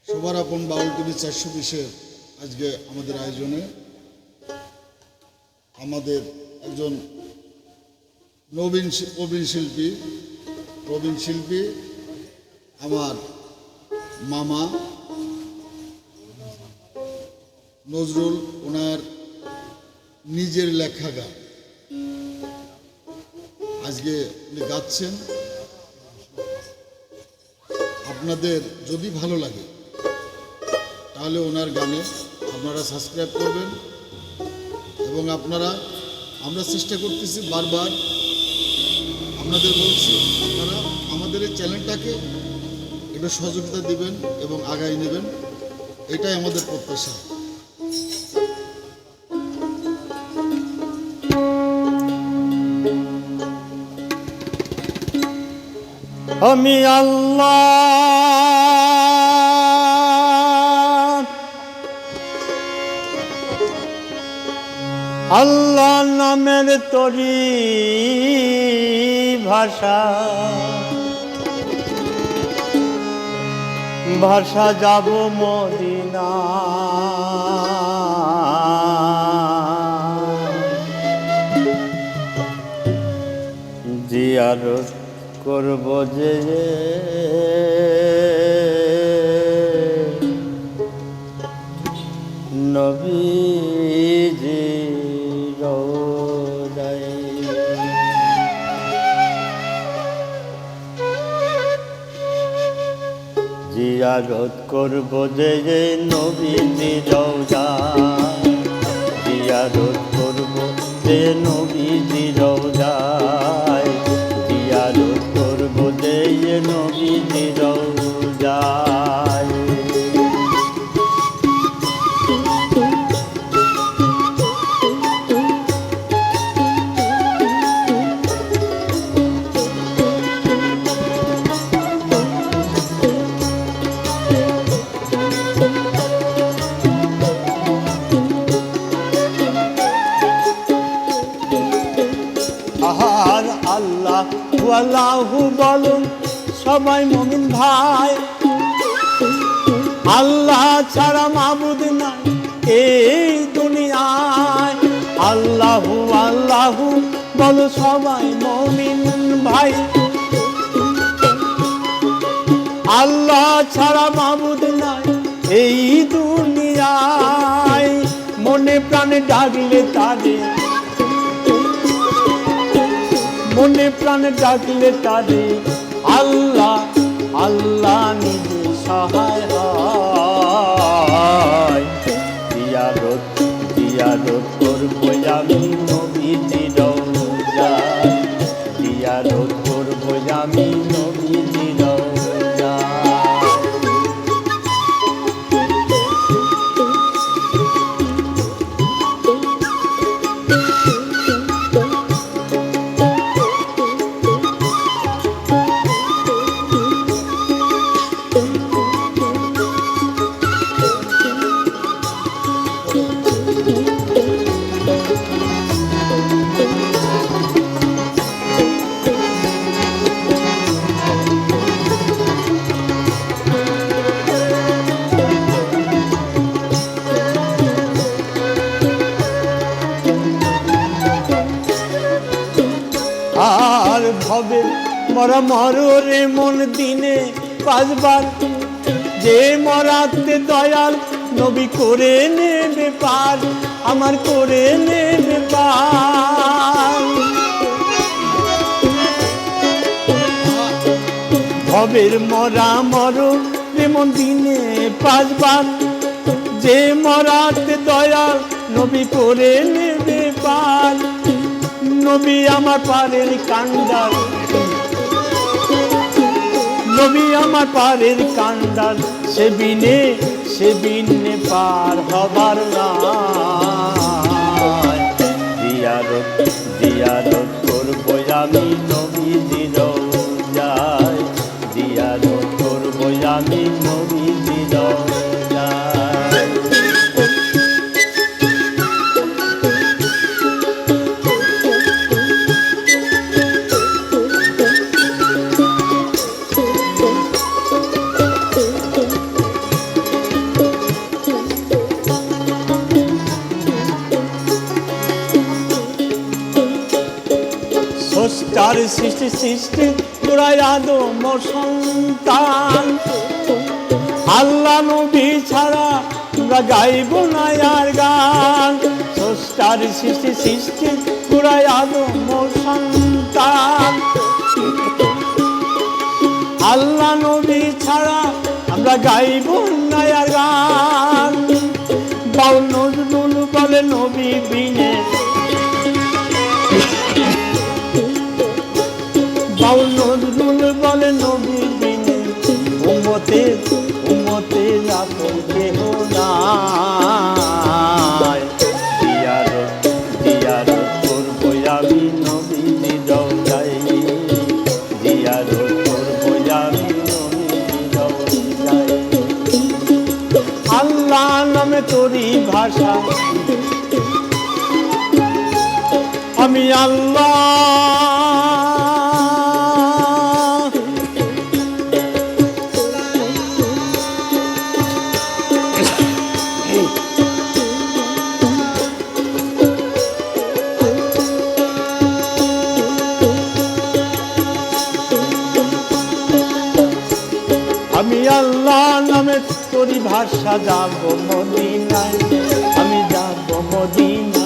সবার আপন বাউল টিভি 420-এর আজকে আমাদের আয়োজনে আমাদের একজন প্রবীণ শিল্পী আমার মামা নজরুল, ওনার নিজের লেখা গান আজকে উনি গাচ্ছেন। আপনাদের যদি ভালো লাগে তাহলে ওনার গানে আপনারা সাবস্ক্রাইব করবেন এবং আমরা চেষ্টা করতেছি বারবার, আপনাদের বলছি আপনারা আমাদের এই চ্যানেলটাকে একটু সহযোগিতা দিবেন এবং আগায় নেবেন, এটাই আমাদের প্রত্যাশা। আমি আল্লাহ নামের তরি ভাষা যাব মদিনা, জিয়ারত করব যে নবীজি রওজায়, জিয়ারত করব যে নবীজি রওজায়, জিয়ারত করব যে নবীজি রওজায়, জিয়ারত করব যে নবীজি রওজায়। আহার আল্লাহ আল্লাহু বলুন সবাই মুমিন ভাই, আল্লাহ ছাড়া মাবুদ নাই এই দুনিয়ায়। আল্লাহু আল্লাহু বলো সবাই মুমিন ভাই, আল্লাহ ছাড়া মাবুদ নাই এই দুনিয়ায়। মনে প্রাণে ডাকলে তারে, মনে প্রাণে ডাকলে তারে আল্লাহ আল্লাহ নিজে সহায় হয়। জিয়ারত করব আমি নবীজি রওজায়, জিয়ারত করব আমি নবীজি রওজায়। আর ভবে মরা মরে মন দিনে পাঁচবার, যে মরাতে দয়াল নবী করে নেবে পার, আমার করে নেবে পার। ভবের মরা মরে মন দিনে পাঁচবার, যে মরাতে দয়াল নবী করে নেবে পার। নবী আমার পারের কান্ডার, নবী আমার পারের কান্ডার, সে বিনে পার হবার নাই। জিয়ারত করব আমি নবীজি রওজায়, জিয়ারত করব আমি নবীজি রওজায়। সৃষ্টি সৃষ্টি পুরাই আদম সন্তান আল্লাহ নবী ছাড়া আমরা গাইব না আর গান স্রষ্টার সৃষ্টি সৃষ্টি পুরাই আদম সন্তান আল্লাহ নবী ছাড়া আমরা গাইব না আর গান বাউল নজরুল বলে নবী বিনে বাউল নজরুল বলে নবী বিনে উম্মতের আপন কেহ নাই জিয়ারত করবো আমি নবীজি রওজায় জিয়ারত করবো আমি নবীজি রওজায় আল্লাহ নামে তোরই ভাষা আমি আল্লাহ আমি আল্লাহ নামে তোরই ভাষা যাব মদিনায় আমি যাব মদিনায়